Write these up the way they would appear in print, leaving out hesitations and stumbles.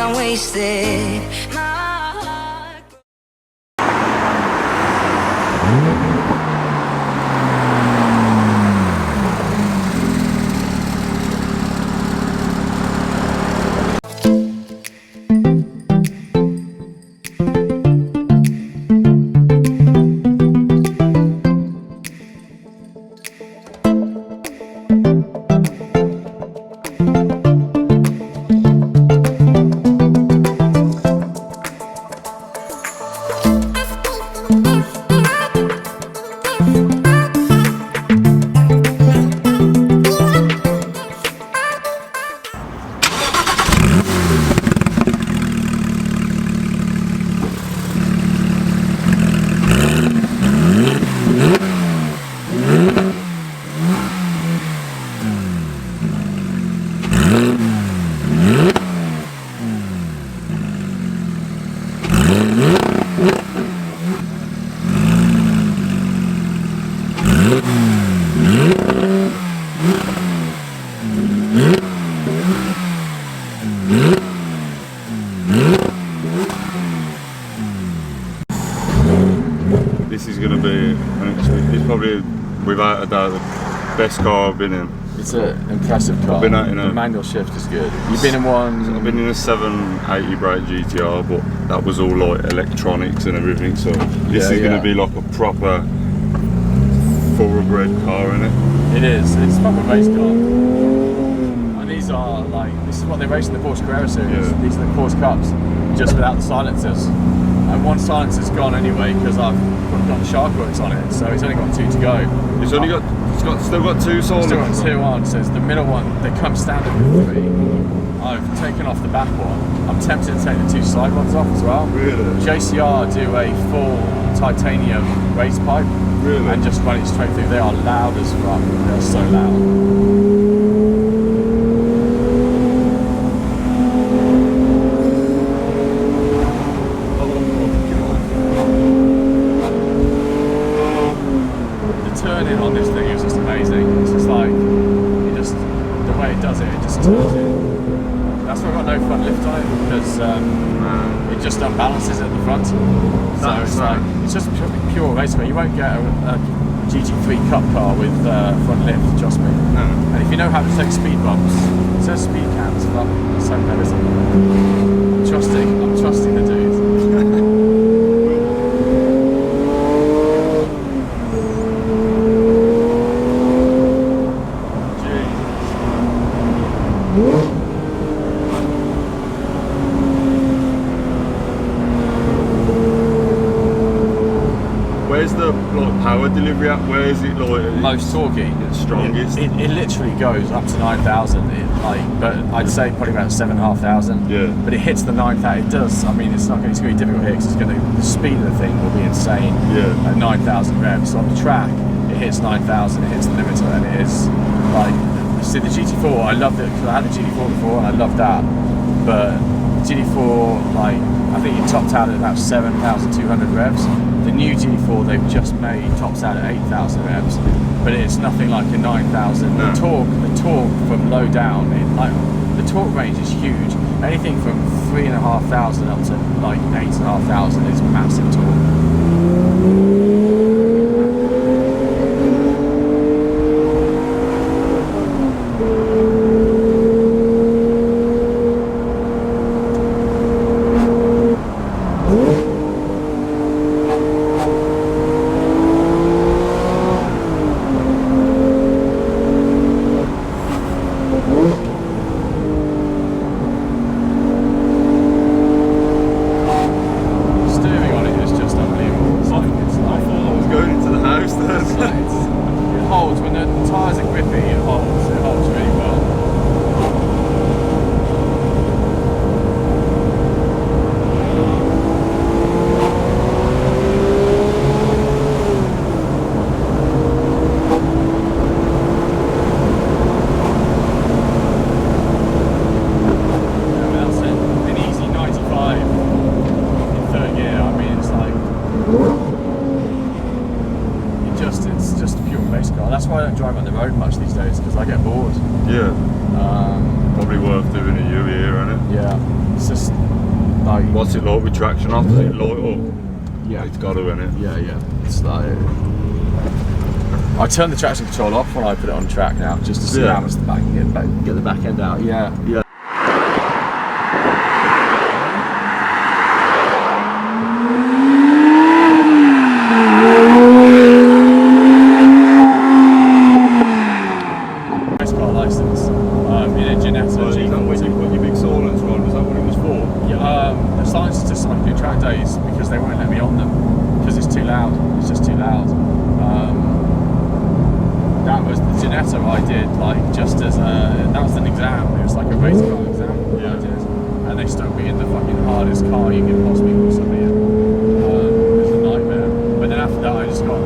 I'm wasted. This is going to be, it's probably without a doubt the best car I've been in. It's an impressive car. I've been out in the manual shift is good. You've been in one? I've been in a 780 brake GTR, but that was all like electronics and everything, so this is going to be like a proper thoroughbred car, isn't it? It is. It's a proper race car. And these are like, this is what they race in the Porsche Carrera series. Yeah. These are the Porsche Cups, just without the silencers. And one silencer's gone anyway because I've got the shark works on it, so it's only got 2 to go. It's only got, still got 2 silencers. Still got 2 on, so it's the middle one, they come standard with 3. I've taken off the back one. I'm tempted to take the 2 side ones off as well. Really? JCR do a full titanium race pipe. Really? And just run it straight through. They are loud as fuck. They're so loud. Turning on this thing is just amazing. It's just like, the way it does it, it just turns it. That's why I've got no front lift on it, because it just unbalances at the front. So it's just pure race car. You won't get a GT3 Cup car with front lift, trust me. No. And if you know how to take speed bumps, it says speed cams, but it's so clever, isn't it? I'm trusting the dude. Where's the power delivery at? Where is it Most torquey? It's strongest? It literally goes up to 9,000, but I'd say probably about 7,500. Yeah. But it hits the 9,000, it does, I mean, it's going to be difficult here because the speed of the thing will be insane at 9,000 revs. So on the track, it hits 9,000, it hits the limiter, and it is like, see the GT4, I loved it because I had the GT4 before and I loved that. But the GT4, like, I think it topped out at about 7,200 revs. The new GT4 they've just made tops out at 8,000 revs, but it's nothing like a 9,000. No. The torque from low down, the torque range is huge. Anything from 3,500 up to like 8,500 is massive torque. That's why I don't drive on the road much these days, because I get bored. Yeah. Probably worth doing a U here, isn't it? Yeah. it's just like. What's it like with traction off? Does it light up? Yeah. It's got to, innit? Yeah. It's like. I turn the traction control off when I put it on track now, just to see how much the back get the back end out. Yeah. Race car license in a Ginetta Is that when you put your big silencer on? Is that what it was for? Yeah. The silencer just so I can do track days because they won't let me on them because it's too loud. It's just too loud. That was the Ginetta I did, like, just as that was an exam. It was like a race car exam I did, and they stuck me in the fucking hardest car you can possibly put somebody in. It was a nightmare. But then after that, I just got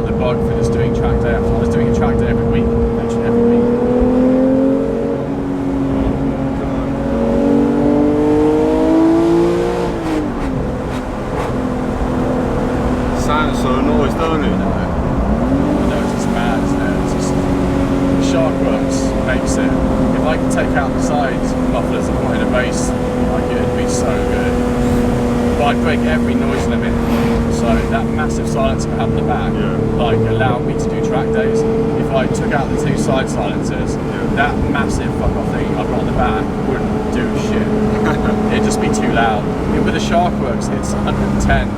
the bug for just doing track day. I was doing a track day every week, literally every week. Sounds so nice, don't it? Makes it. If I could take out the sides mufflers and put in a bass, like it'd be so good. But I'd break every noise limit, so that massive silencer I have in the back, like, allowed me to do track days. If I took out the two side silencers, that massive fuck off thing I've got on the back wouldn't do shit. It'd just be too loud. With the Sharkworks, it's 110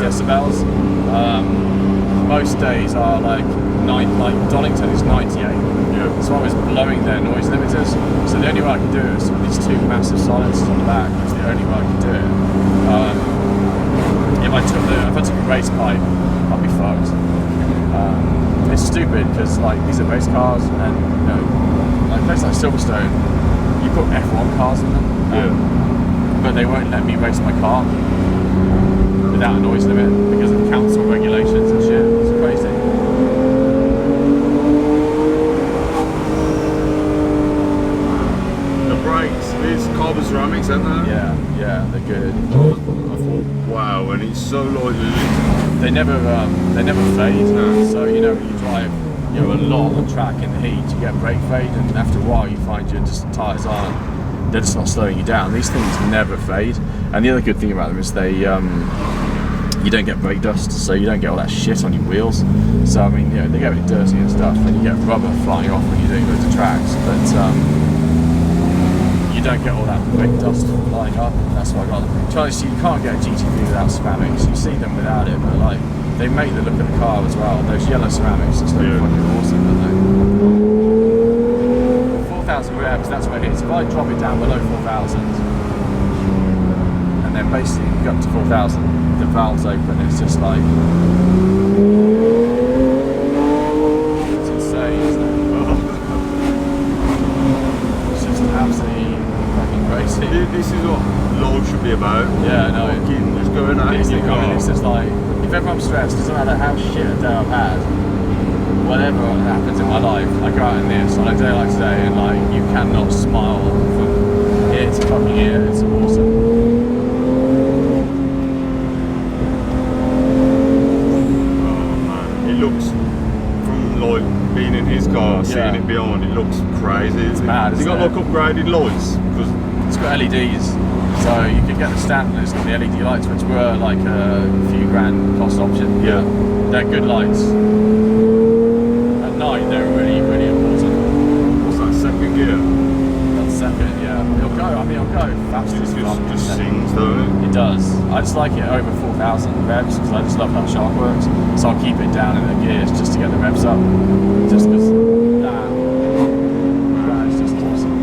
decibels. Most days are like Donington is 98. So I was blowing their noise limiters. So the only way I could do it was with these two massive silencers on the back. That's the only way I could do it. If I took a race pipe, I'd be fucked. It's stupid because, like, these are race cars, and you know, like places like Silverstone, you put F1 cars in them, but they won't let me race my car without a noise limit because of council regulations and shit. It's crazy. It's carbon ceramics, aren't they? Yeah, they're good. I thought, wow, and it's so lightly. They never fade. No. So you know when you drive, a lot on track in the heat, you get brake fade, and after a while you find your tyres they're just not slowing you down. These things never fade, and the other good thing about them is they you don't get brake dust, so you don't get all that shit on your wheels. So I mean, they get a bit dirty and stuff, and you get rubber flying off when you're doing loads of tracks, but you don't get all that brake dust flying up. That's why I got them. You can't get a GT3 without ceramics. You see them without it, but like they make the look of the car as well. Those yellow ceramics just look fucking awesome, don't they? 4,000 revs, that's what it is. If I drop it down below 4,000, and then basically go up to 4,000, the valves open. It's just like it's insane, isn't it? It's just absolutely fucking crazy. This is what life should be about. Yeah, no. Just going out in your car. It's just like, if ever I'm stressed, doesn't matter how shit a day I've had, whatever happens in my life, I go out in this on a day like today, and like, you cannot smile from ear to fucking ear. It's awesome. Looks from like being in his car, seeing it behind, it looks crazy. It's mad. Has it got like upgraded lights? Because it's got LEDs, so you can get the standard. It's got the LED lights, which were like a few grand cost option. Yeah, they're good lights. At night, they're really, really important. What's that, second gear? That's second, yeah. It'll go. I mean, it'll go fast. It just sings, don't it? It does. I just like it over 4,000 revs because I just love how Sharkworks. So I'll keep it down in the gears just to get the revs up. Just because that is just awesome.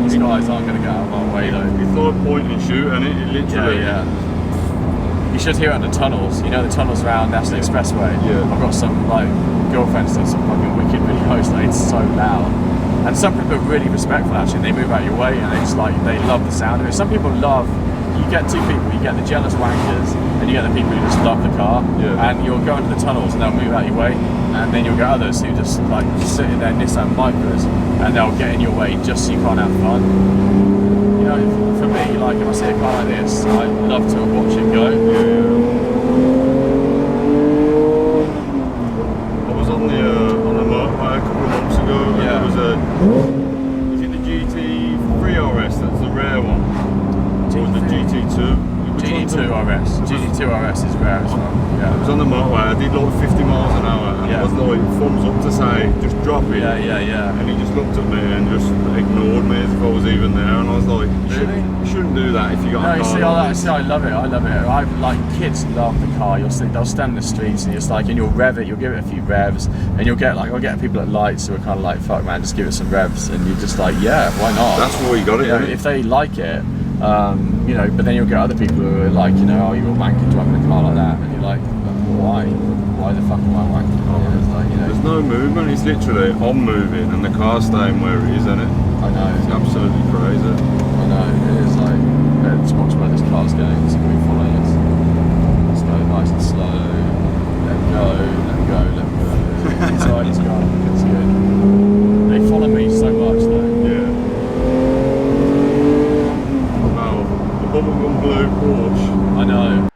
These guys aren't going to get out of my way though. It's like point and shoot, and it literally. Yeah. You should hear it on the tunnels. You know the tunnels around National Expressway. Yeah. I've got some like girlfriends done some fucking wicked videos. Like, it's so loud. And some people are really respectful actually. They move out your way and they love the sound of it. Some people love. You get two people, you get the jealous wankers and you get the people who just love the car, and you'll go into the tunnels and they'll move out your way, and then you'll get others who just like sit in their Nissan Micras and they'll get in your way just so you can't have fun. You know, for me, like if I see a car like this, I love to watch it go. I was on the motorway a couple of months ago, and there was is it the GT3 RS, that's the rare one? Or the GT2. GT2 RS. GT2 RS is rare as well. Yeah. I was on the motorway, I did like 50 miles an hour, and I was like thumbs up to say, just drop it. Yeah. And he just looked at me and just ignored me as if I was even there, and I was like, you shouldn't do that if you got a car. I love it. Like kids love the car. They'll stand in the streets and and you'll rev it, you'll give it a few revs, and you'll get I'll get people at lights who are kind of like, fuck man, just give it some revs, and you're just like, yeah, why not? That's why you got it. If they like it. But then you'll get other people who are like, oh, you're a wanker driving a car like that, and you're like, why? Why the fuck am I wanking? There's no movement, it's literally, I'm moving and the car's staying where it is, isn't it? I know. It's absolutely crazy. I know, it is let's watch where this car's going, it's going to be following us. Let's go nice and slow, let go. It's alright, it's gone, it's good. They follow me so much though. Yeah. Bubblegum blue Porsche. I know.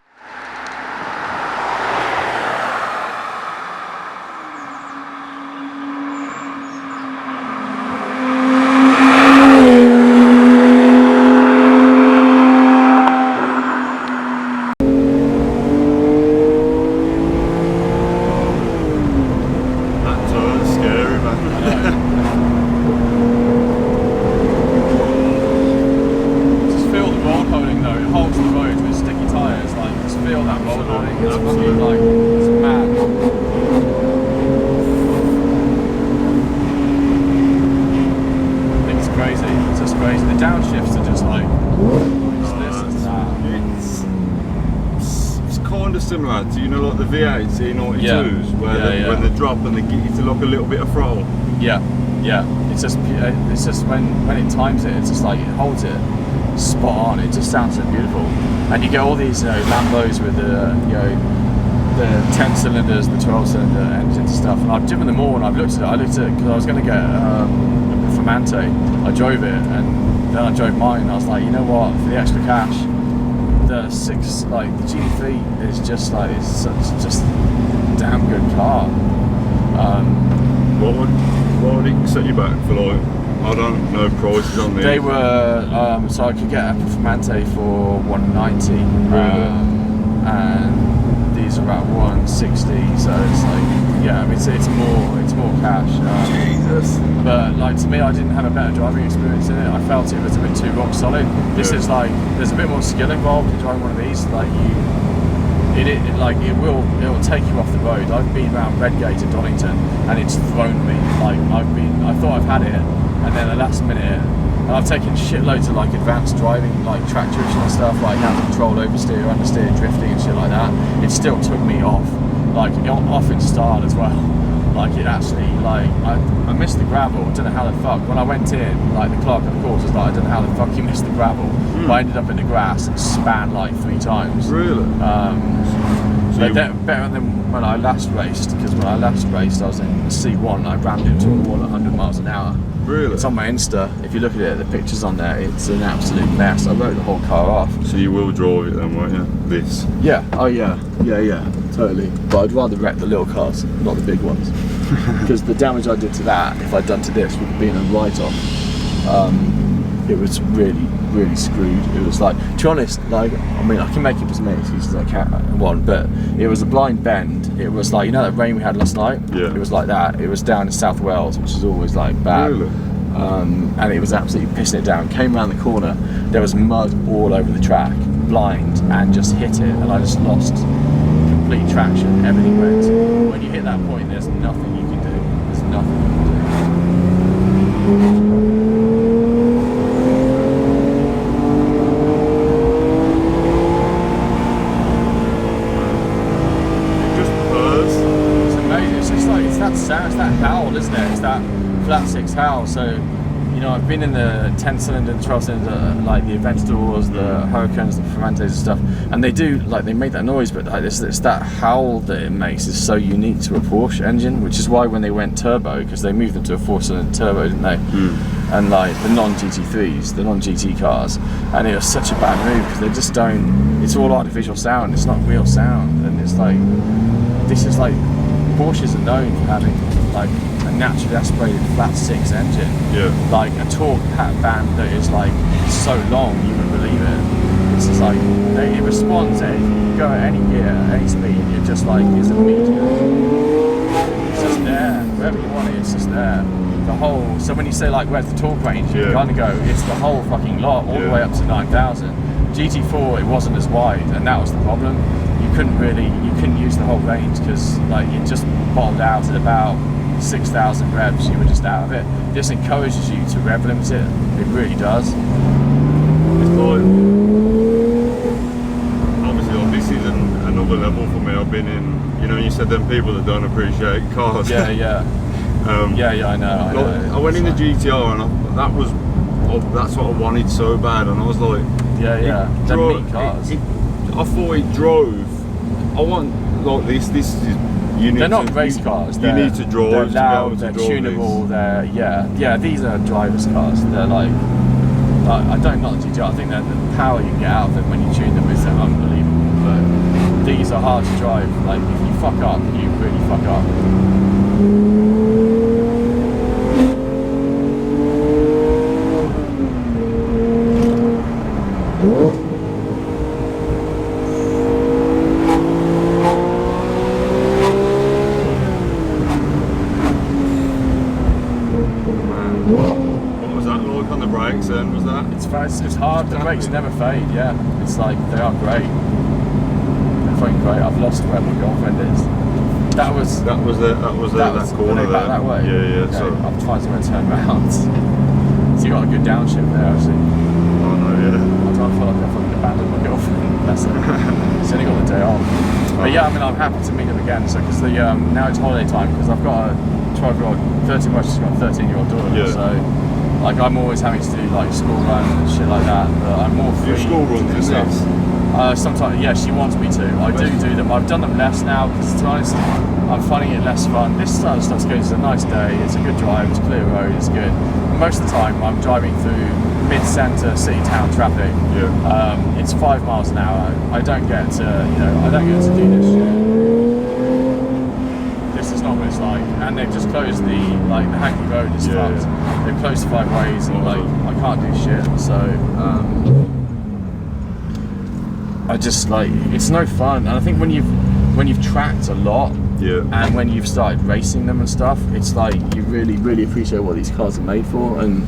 That turn's scary, man. Holds the road with sticky tyres, just feel that roll holding. It's fucking it's mad. I think it's crazy. It's just crazy. The downshifts are just it's this and that. It's kind of similar to like the V8s, E92s, where when they drop and they get you to look a little bit of throttle. Yeah. It's just when it times it, it's just it holds it spot on. It just sounds so beautiful, and you get all these Lambos with the 10 cylinders, the 12 cylinder engines and stuff, and I've driven them all and I've looked at it because I was going to get a Performante. I drove it and then I drove mine and I was like, you know what, for the extra cash, the the GT3 is just it's just a damn good car. What would it set you back for I don't know prices on these. They wso I could get a Performante for 190, and these are about 160. So it's it's more cash. Jesus. But to me, I didn't have a better driving experience in it. I felt it was a bit too rock solid. This is there's a bit more skill involved in driving one of these. It will take you off the road. I've been around Redgate to Donington and it's thrown me. I thought I've had it, and then the last minute, and I've taken shitloads of advanced driving, traction and stuff, hand control, oversteer, understeer, drifting and shit like that. It still took me off, off in style as well. It actually, I missed the gravel. I don't know how the fuck. When I went in, the clerk of the course was I don't know how the fuck you missed the gravel. But I ended up in the grass and span 3 times. Really? Better than when I last raced, because when I last raced I was in C1 and I rammed it to a wall at 100 miles an hour. Really? It's on my Insta. If you look at it, the pictures on there, it's an absolute mess. I wrote the whole car off. So you will drive it then, won't you? This? Yeah. Oh yeah. Yeah. Totally. But I'd rather wreck the little cars, not the big ones, because the damage I did to that, if I'd done to this, would have been a write-off. It was really screwed. It was to be honest, I can make it as many excuses as I can want, but it was a blind bend. It was that rain we had last night. Yeah. It was like that. It was down in South Wales, which is always bad. Really? And it was absolutely pissing it down. Came around the corner, there was mud all over the track, blind, and just hit it, and I just lost complete traction. Everything went. When you hit that point, there's nothing you can do. There's nothing you can do. It's that howl, isn't it? It's that flat 6 howl. So, I've been in the 10 cylinder, 12 cylinder, the Aventadors, the Hurricanes, the Performantes and stuff, and they do, they make that noise, but it's that howl that it makes is so unique to a Porsche engine, which is why when they went turbo, because they moved them to a 4-cylinder turbo, didn't they? And the non-GT3s, the non-GT cars, and it was such a bad move because they just don't, it's all artificial sound, it's not real sound, and it's this is Porsches are known for having a naturally aspirated flat 6 engine, a torque band that is so long you wouldn't believe it. just like it responds. If you go at any gear, at any speed, it just like is immediate. It's just there. Wherever you want it, it's just there. The whole. So when you say like where's the torque range, you kind of go. It's the whole fucking lot, all the way up to 9,000. GT4, it wasn't as wide, and that was the problem. You couldn't use the whole range because like it just bottomed out at about 6,000 revs. You were just out of it. This encourages you to rev limit it. It really does. It's like, obviously, like, this is another level for me. I've been in, you know, you said them people that don't appreciate cars. Yeah, yeah. I know. I went in the GTR and that's what I wanted so bad, and I was like, they're mean cars. I thought it drove. I want like this. This is. They're not race cars. You need to drive. They're loud. They're tunable. They're These are drivers' cars. They're like I don't know the GTR. I think that the power you get out of them when you tune them is unbelievable. But these are hard to drive. Like if you fuck up, you really fuck up. What was that like on the brakes then? Was that? It's hard. The brakes never fade. Yeah, it's like they are great. They're fucking great. I've lost where my girlfriend is. That was that corner there. Back that way. Yeah. Okay, So I'm trying to turn around. So you got a good downshift there, actually. Oh no, yeah. I don't feel like I fucking abandoned my girlfriend. That's it. She's only got the day off. But yeah, I mean, I'm happy to meet them again. So because now it's holiday time because I've got a 12-year-old, 13. Well, she's got a 13-year-old daughter. Yeah. So like I'm always having to do like school runs and shit like that. But I'm more free. Your school runs, isn't it? Sometimes, yeah, she wants me to. I do them. I've done them less now because, to be honest, I'm finding it less fun. This style of stuff's good. It's a nice day. It's a good drive. It's clear road. It's good. And most of the time, I'm driving through mid-centre city town traffic. Yeah. It's 5 miles an hour. I don't get to, I don't get to do this shit. This is not what it's like. And they've just closed the Hackney Road is fucked. They've closed 5 ways, and I can't do shit. So. I just it's no fun, and I think when you've tracked a lot, and when you've started racing them and stuff, it's like you really, really appreciate what these cars are made for, and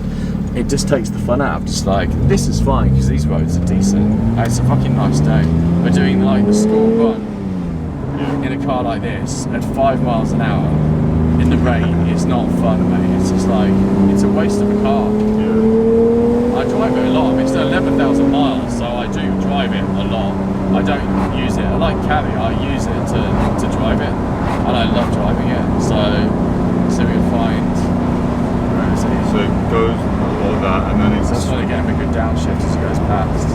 it just takes the fun out of just like this is fine because these roads are decent. And it's a fucking nice day. But doing like the school run in a car like this at 5 miles an hour in the rain is not fun, mate. It's just like it's a waste of a car. I drive it a lot. It's 11,000 miles, so I do drive it a lot. I don't use it. I like carry. I use it to drive it, and I love driving it. So we'll find. Where is it? So it goes like that, and then it's. So that's why they get him a good downshift as he goes past.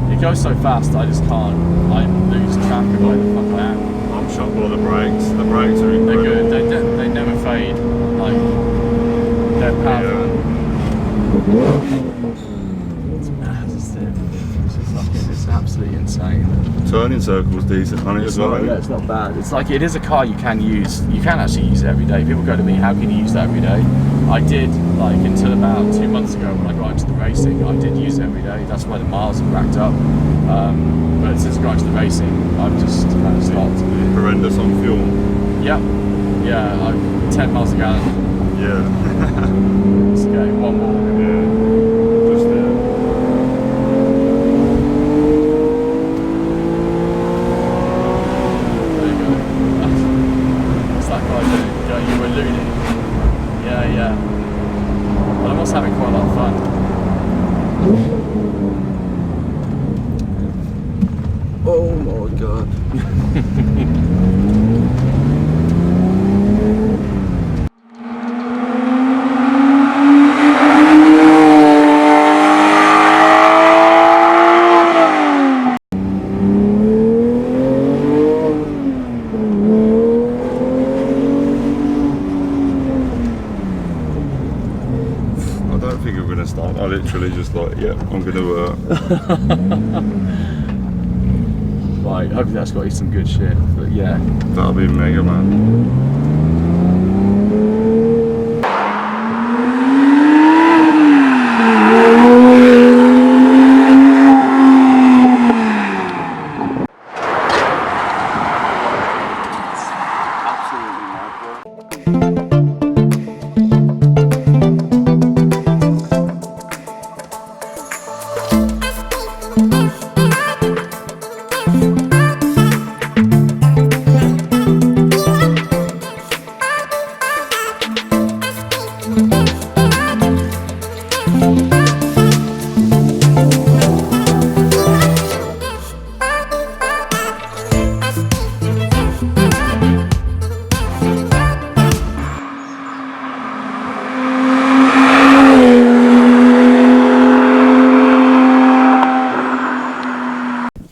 It goes so fast, I just can't. I lose track of where the fuck I am. I'm shocked by the brakes. The brakes are incredible. They're good. They never fade. Like they're powerful. It's massive. It's absolutely insane. Turning circle's decent on it as well. Yeah, it's not bad. It's like it is a car you can use. You can actually use it every day. People go to me, how can you use that every day? I did until about 2 months ago when I got into the racing. I did use it every day. That's why the miles have racked up. But since I got into the racing, I've just kind of stopped. Horrendous on fuel. Yeah, 10 miles a gallon. Yeah. It's okay. One more. Yeah. Just there. There you go. What's that guy doing? You were looting. Yeah. But I was having quite a lot of fun. Oh my god. stop. I literally just like, yeah, I'm gonna. Right, hopefully that's got you some good shit. But yeah, That'll be mega, man.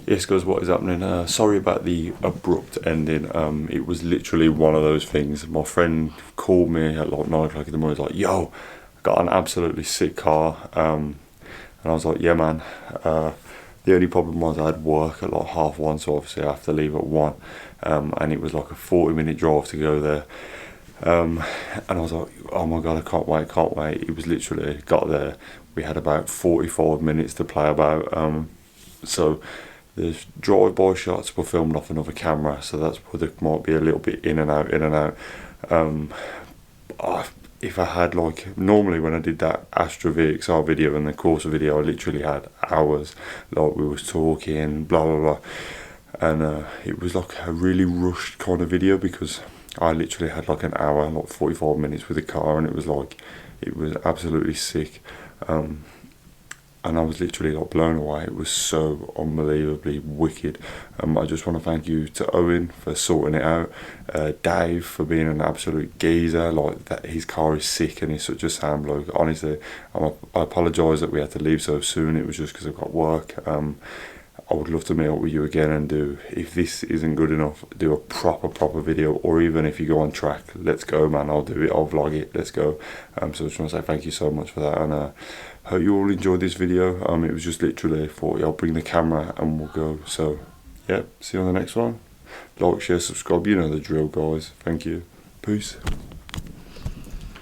Yes guys, what is happening? Sorry about the abrupt ending. It was literally one of those things. My friend called me at like 9 o'clock in the morning. He was like, yo, got an absolutely sick car. And I was like, yeah man. The only problem was I had work at like 1:30, so obviously I have to leave at 1. And it was like a 40-minute drive to go there. And I was like, oh my god, I can't wait. It was literally, got there, we had about 45 minutes to play about. So the drive-by shots were filmed off another camera, so that's where there might be a little bit in and out. If I had like, normally when I did that Astra VXR video and the Corsa video, I literally had hours, like we was talking, blah blah blah, and it was like a really rushed kind of video because I literally had like an hour, like 45 minutes with the car, and it was absolutely sick. And I was literally like blown away. It was so unbelievably wicked. I just want to thank you to Owen for sorting it out, Dave for being an absolute geezer. Like that, his car is sick and he's such a sound bloke. Honestly, I apologise that we had to leave so soon. It was just because I've got work. I would love to meet up with you again and do, if this isn't good enough, do a proper video, or even if you go on track, let's go man, I'll do it, I'll vlog it, let's go. So I just want to say thank you so much for that, and hope you all enjoyed this video. It was just literally 40, I'll bring the camera and we'll go. So yeah, see you on the next one. Like, share, subscribe, you know the drill guys. Thank you, peace.